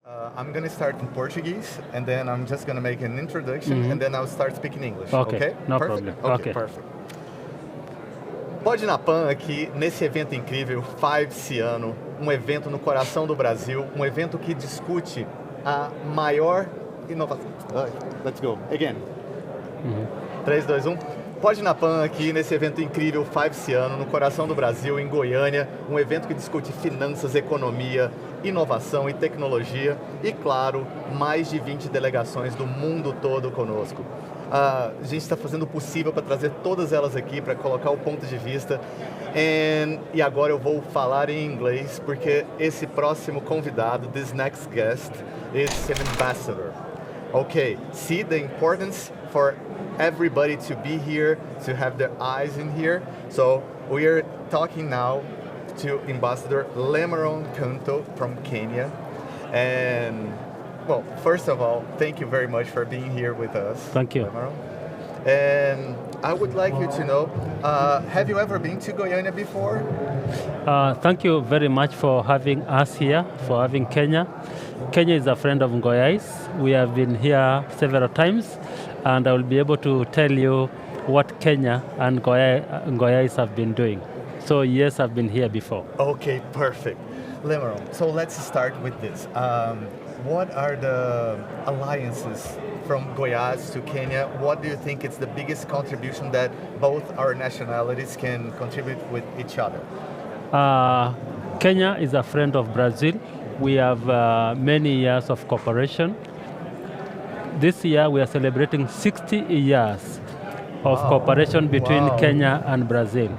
I'm going to start in Portuguese, and then I'm just going to make an introduction, and then I'll start speaking English. Okay, no Perfect? problem. Okay, perfect. Pode na Pan aqui, nesse evento incrível, Five Ciano, um evento no coração do Brasil, um evento que discute a maior inovação. Let's go, again. 3, 2, 1. Pode na Pan aqui, nesse evento incrível, Five Ciano, no coração do Brasil, em Goiânia, um evento que discute finanças, economia, inovação e tecnologia e, claro, mais de 20 delegações do mundo todo conosco. A gente está fazendo o possível para trazer todas elas aqui, para colocar o ponto de vista. E agora eu vou falar em inglês, porque esse próximo convidado, this next guest, is an ambassador. Okay, see the importance for everybody to be here, to have their eyes in here. So we are talking now to Ambassador Lemeron Kanto from Kenya. And well, first of all, thank you very much for being here with us. Thank you. Lemeron. And I would like you to know, have you ever been to Goiânia before? Thank you very much for having us here, for having Kenya. Kenya is a friend of Ngoyais. We have been here several times, and I will be able to tell you what Kenya and Ngoyais have been doing. So yes, I've been here before. Okay, perfect. Lemeron, so let's start with this. What are the alliances from Goiás to Kenya? What do you think is the biggest contribution that both our nationalities can contribute with each other? Kenya is a friend of Brazil. We have many years of cooperation. This year we are celebrating 60 years of cooperation between Kenya and Brazil.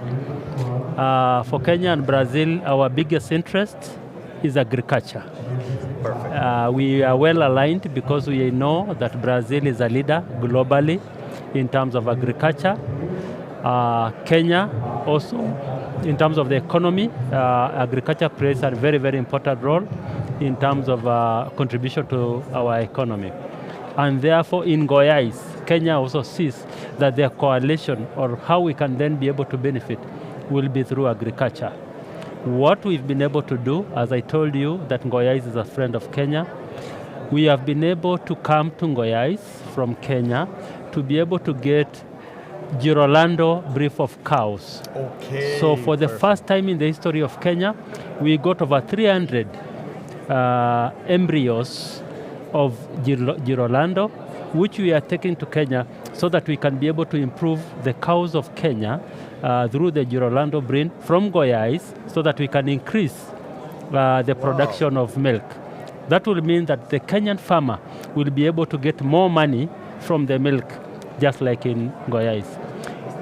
For Kenya and Brazil, our biggest interest is agriculture. Perfect. We are well aligned because we know that Brazil is a leader globally in terms of agriculture. Kenya also, in terms of the economy, agriculture plays a very, very important role in terms of contribution to our economy. And therefore, in Goiás, Kenya also sees that their coalition, or how we can then be able to benefit, will be through agriculture. What we've been able to do, as I told you, that Ngoyais is a friend of Kenya, we have been able to come to Ngoyais from Kenya to be able to get Girolando breed of cows. Okay. So for the first time in the history of Kenya, we got over 300 embryos of Girolando, which we are taking to Kenya so that we can be able to improve the cows of Kenya through the Girolando breed from Goiás, so that we can increase the production of milk. That will mean that the Kenyan farmer will be able to get more money from the milk, just like in Goiás.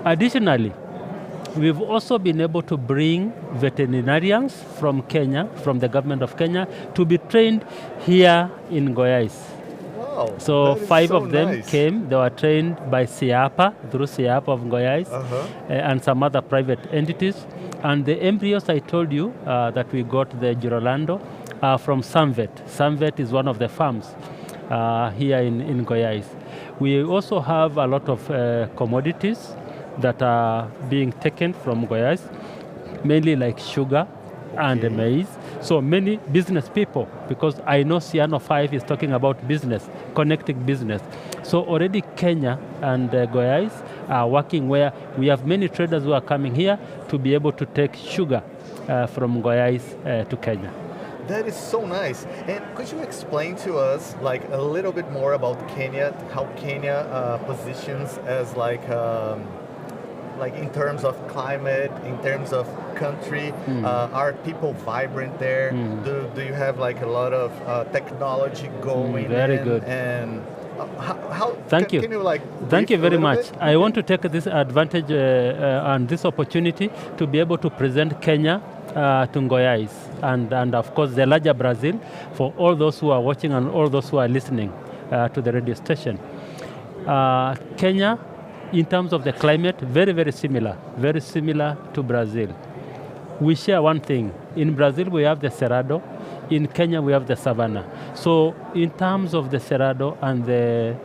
Additionally, we've also been able to bring veterinarians from Kenya, from the government of Kenya, to be trained here in Goiás. Wow, so 5 of them nice. came. They were trained by SIAPA, through SIAPA of Goiás, and some other private entities. And the embryos I told you that we got the Girolando are from Samvet. Samvet is one of the farms here in Goiás. We also have a lot of commodities that are being taken from Goiás, mainly like sugar and maize. So many business people, because I know Ciano 5 is talking about business, connecting business. So already Kenya and Goiás are working where we have many traders who are coming here to be able to take sugar from Goiás to Kenya. That is so nice. And could you explain to us like a little bit more about Kenya, how Kenya positions as like in terms of climate, in terms of country? Are people vibrant there? Do you have like a lot of technology going? Very good. And how Thank you. Can you like Thank you very much. Bit? I want to take this advantage and this opportunity to be able to present Kenya to Ngoyais and of course the larger Brazil for all those who are watching and all those who are listening to the radio station. Kenya, in terms of the climate, very, very similar to Brazil. We share one thing. In Brazil, we have the Cerrado. In Kenya, we have the Savannah. So in terms of the Cerrado and the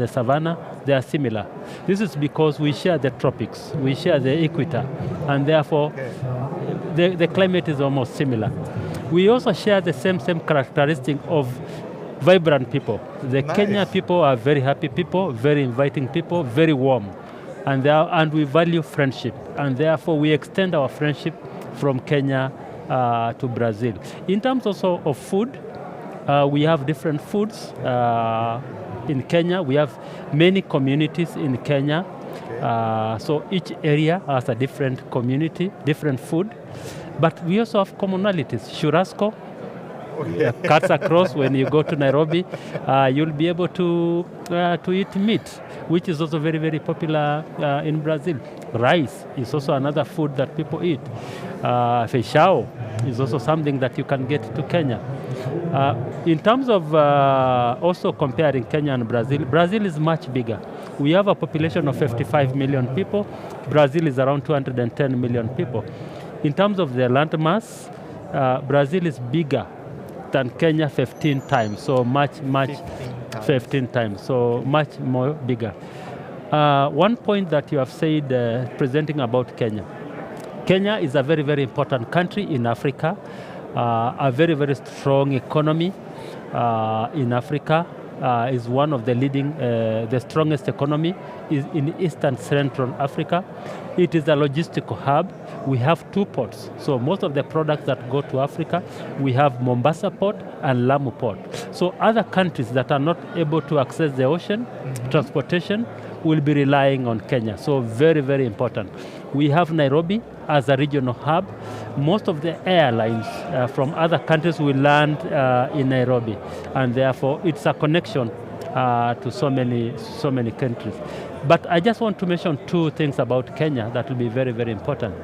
Savannah, they are similar. This is because we share the tropics, we share the equator, and therefore the climate is almost similar. We also share the same characteristic of vibrant people. The Nice. Kenya people are very happy people, very inviting people, very warm. And we value friendship. And therefore we extend our friendship from Kenya to Brazil. In terms also of food, we have different foods in Kenya. We have many communities in Kenya. So each area has a different community, different food. But we also have commonalities. Churrasco, cuts across when you go to Nairobi, you'll be able to eat meat, which is also very, very popular in Brazil. Rice is also another food that people eat. Feijão is also something that you can get to Kenya. In terms of also comparing Kenya and Brazil, Brazil is much bigger. We have a population of 55 million people. Brazil is around 210 million people. In terms of the land mass, Brazil is bigger than Kenya 15 times, so much, 15 times, so much more bigger. One point that you have said presenting about Kenya. Kenya is a very, very important country in Africa, a very, very strong economy in Africa. Is one of the leading, the strongest economy is in Eastern Central Africa. It is a logistical hub. We have 2 ports. So most of the products that go to Africa, we have Mombasa Port and Lamu Port. So other countries that are not able to access the ocean, transportation, will be relying on Kenya. So very, very important. We have Nairobi as a regional hub. Most of the airlines from other countries will land in Nairobi, and therefore it's a connection to so many countries. But I just want to mention 2 things about Kenya that will be very, very important.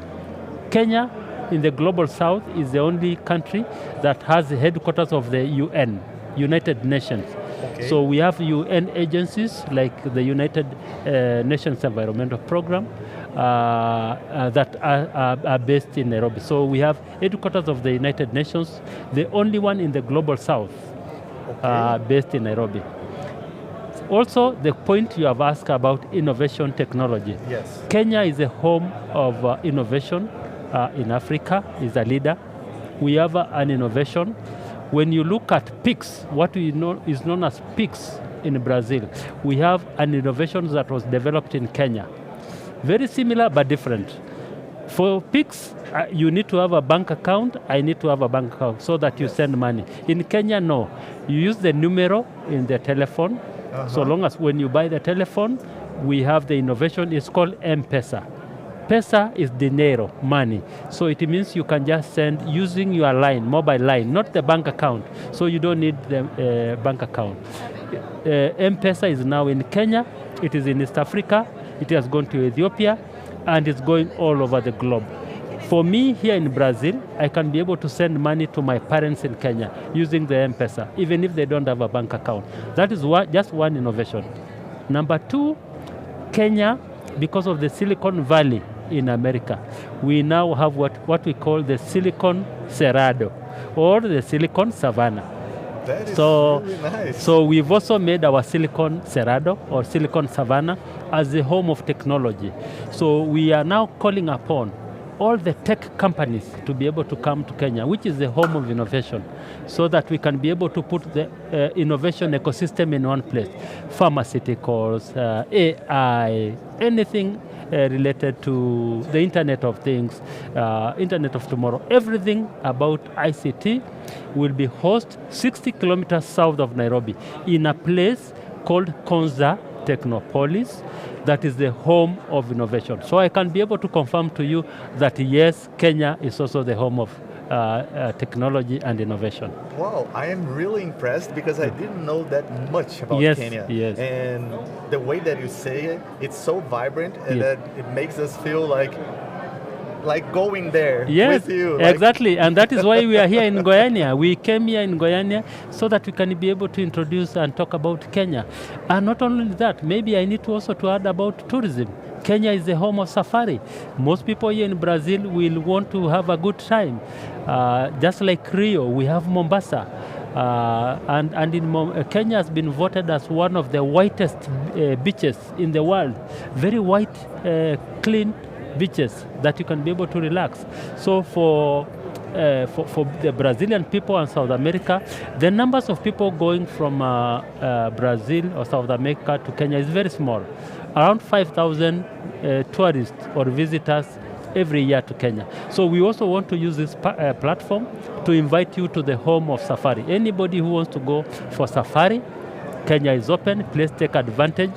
Kenya, in the global south, is the only country that has the headquarters of the UN, United Nations. Okay. So we have UN agencies like the United Nations Environmental Program that are based in Nairobi. So we have headquarters of the United Nations, the only one in the global south, based in Nairobi. Also, the point you have asked about innovation technology. Yes. Kenya is a home of innovation in Africa, is a leader. We have an innovation. When you look at PIX, what we know is known as PIX in Brazil, we have an innovation that was developed in Kenya. Very similar but different. For PIX, you need to have a bank account, I need to have a bank account so that you send money. In Kenya, no. You use the numero in the telephone, so long as when you buy the telephone, we have the innovation, it's called M-Pesa. Pesa is dinero, money. So it means you can just send using your line, mobile line, not the bank account. So you don't need the bank account. M-Pesa is now in Kenya, it is in East Africa, it has gone to Ethiopia, and it's going all over the globe. For me here in Brazil, I can be able to send money to my parents in Kenya using the M-Pesa, even if they don't have a bank account. That is just one innovation. Number 2, Kenya, because of the Silicon Valley in America, we now have what we call the Silicon Cerrado, or the Silicon Savannah. That is really nice. So we've also made our Silicon Cerrado, or Silicon Savannah, as the home of technology. So we are now calling upon all the tech companies to be able to come to Kenya, which is the home of innovation, so that we can be able to put the innovation ecosystem in one place. Pharmaceuticals, AI, anything related to the Internet of Things, Internet of Tomorrow, everything about ICT will be hosted 60 kilometers south of Nairobi in a place called Konza Technopolis, that is the home of innovation. So I can be able to confirm to you that yes, Kenya is also the home of technology and innovation. Wow, I am really impressed because I didn't know that much about Kenya. Yes. And the way that you say it, it's so vibrant and that it makes us feel like going there with you. Exactly, and that is why we are here in Goiânia. We came here in Goiânia so that we can be able to introduce and talk about Kenya. And not only that, maybe I need to also to add about tourism. Kenya is the home of safari. Most people here in Brazil will want to have a good time. Just like Rio, we have Mombasa. And in Kenya has been voted as one of the whitest beaches in the world. Very white, clean beaches that you can be able to relax. So for for the Brazilian people and South America, the numbers of people going from Brazil or South America to Kenya is very small. Around 5,000 tourists or visitors every year to Kenya. So we also want to use this platform to invite you to the home of safari. Anybody who wants to go for safari, Kenya is open, please take advantage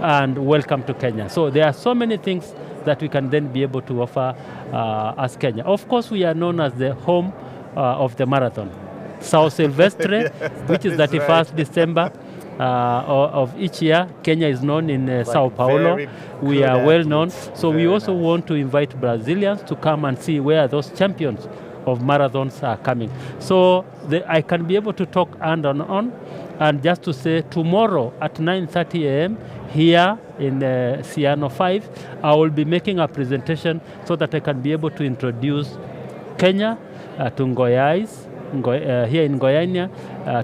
and welcome to Kenya. So there are so many things that we can then be able to offer as Kenya. Of course, we are known as the home of the marathon. Sao Silvestre, yes, which is 31st right. December of each year. Kenya is known in Sao Paulo. We are well known. So we also want to invite Brazilians to come and see where those champions of marathons are coming. So I can be able to talk on and on. And just to say, tomorrow at 9:30 a.m. here in Ciano 5, I will be making a presentation so that I can be able to introduce Kenya to Ngoyais, here in Goiânia,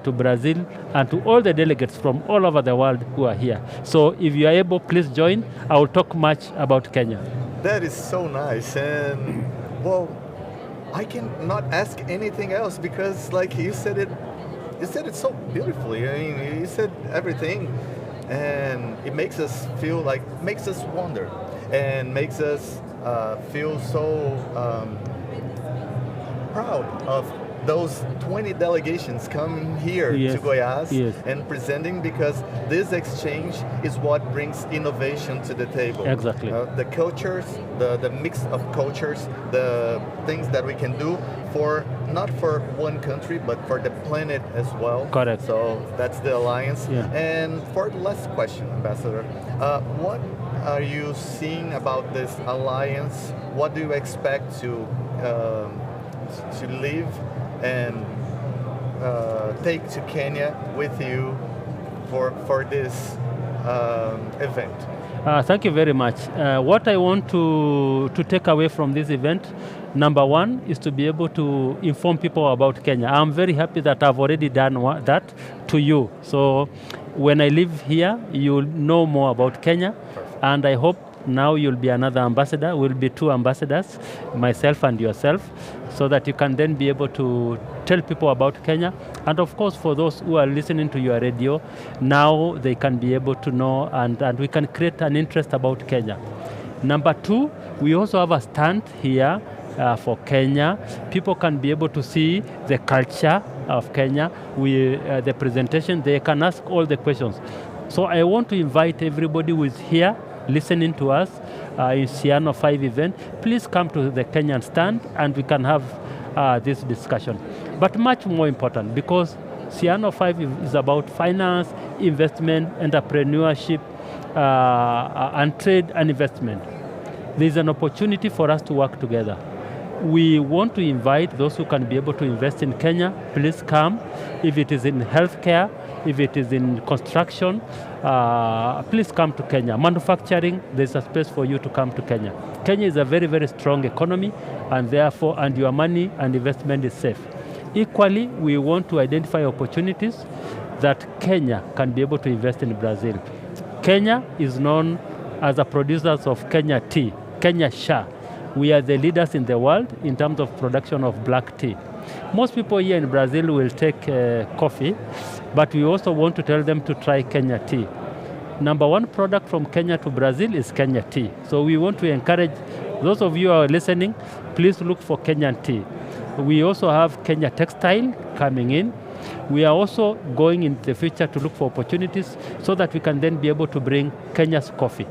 to Brazil, and to all the delegates from all over the world who are here. So if you are able, please join. I will talk much about Kenya. That is so nice. And, well, I cannot ask anything else because, like you said it so beautifully. I mean, you said everything, and it makes us feel like, makes us wonder, and makes us feel so proud of those 20 delegations coming here to Goiás and presenting, because this exchange is what brings innovation to the table. Exactly. The cultures, the mix of cultures, the things that we can do for, not for one country, but for the planet as well. Correct. So that's the alliance. Yeah. And for the last question, Ambassador, what are you seeing about this alliance? What do you expect to live and take to Kenya with you for this event? Thank you very much. What I want to take away from this event, number one, is to be able to inform people about Kenya. I'm very happy that I've already done that to you. So when I live here, you'll know more about Kenya. Perfect. And I hope now you'll be another ambassador. We'll be two ambassadors, myself and yourself, so that you can then be able to tell people about Kenya. And of course, for those who are listening to your radio, now they can be able to know, and we can create an interest about Kenya. Number two, we also have a stand here for Kenya. People can be able to see the culture of Kenya, the presentation. They can ask all the questions. So I want to invite everybody who is here listening to us in Ciano 5 event, please come to the Kenyan stand and we can have this discussion. But much more important, because Ciano 5 is about finance, investment, entrepreneurship, and trade and investment. There's an opportunity for us to work together. We want to invite those who can be able to invest in Kenya. Please come. If it is in healthcare, if it is in construction, please come to Kenya. Manufacturing, there's a space for you to come to Kenya. Kenya is a very, very strong economy, and therefore, and your money and investment is safe. Equally, we want to identify opportunities that Kenya can be able to invest in Brazil. Kenya is known as a producer of Kenya tea, Kenya Sha. We are the leaders in the world in terms of production of black tea. Most people here in Brazil will take coffee, but we also want to tell them to try Kenya tea. Number one product from Kenya to Brazil is Kenya tea. So we want to encourage those of you who are listening, please look for Kenyan tea. We also have Kenya textile coming in. We are also going in the future to look for opportunities so that we can then be able to bring Kenya's coffee.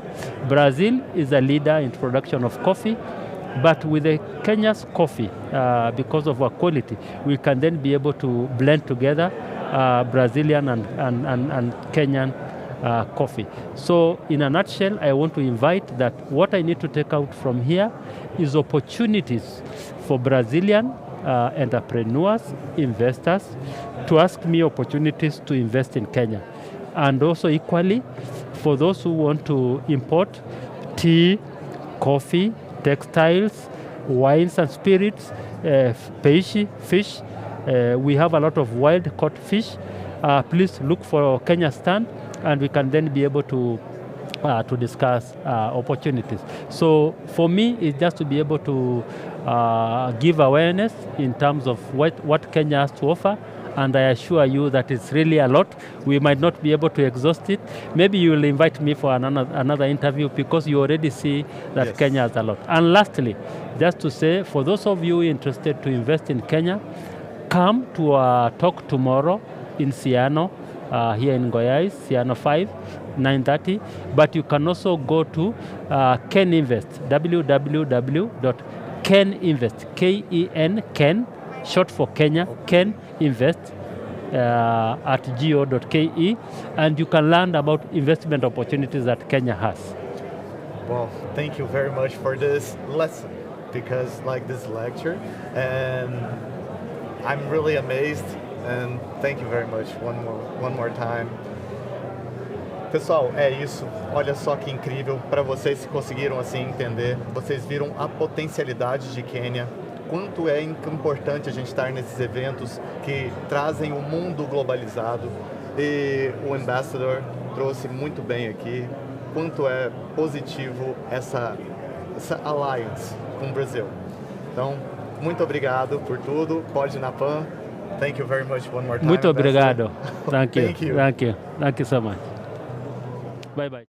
Brazil is a leader in production of coffee, but with the Kenya's coffee, because of our quality, we can then be able to blend together Brazilian and Kenyan coffee. So in a nutshell, I want to invite that what I need to take out from here is opportunities for Brazilian entrepreneurs, investors, to ask me opportunities to invest in Kenya. And also equally, for those who want to import tea, coffee, textiles, wines and spirits, fish. We have a lot of wild caught fish. Please look for Kenya stand, and we can then be able to to discuss opportunities. So for me, it's just to be able to give awareness in terms of what Kenya has to offer, and I assure you that it's really a lot. We might not be able to exhaust it. Maybe you will invite me for another interview, because you already see that yes. Kenya has a lot. And lastly, just to say, for those of you interested to invest in Kenya, come to our talk tomorrow in Siano, here in Ngoyais, Siano 5, 9:30. But you can also go to Ken Invest, www.keninvest, K-E-N, Ken, short for Kenya, Ken Invest at go.ke, and you can learn about investment opportunities that Kenya has. Well, thank you very much for this lesson, because like this lecture, and I'm really amazed, and thank you very much one more time. Pessoal, é isso. Olha só que incrível. Para vocês que conseguiram assim entender, vocês viram a potencialidade de Quênia, quanto é importante a gente estar nesses eventos que trazem o mundo globalizado, e o Ambassador trouxe muito bem aqui quanto é positivo essa alliance com o Brasil. Então, muito obrigado por tudo. Pode ir na PAN. Thank you very much one more time. Muito obrigado. Thank you. Thank you. Thank you. Thank you so much. Bye bye.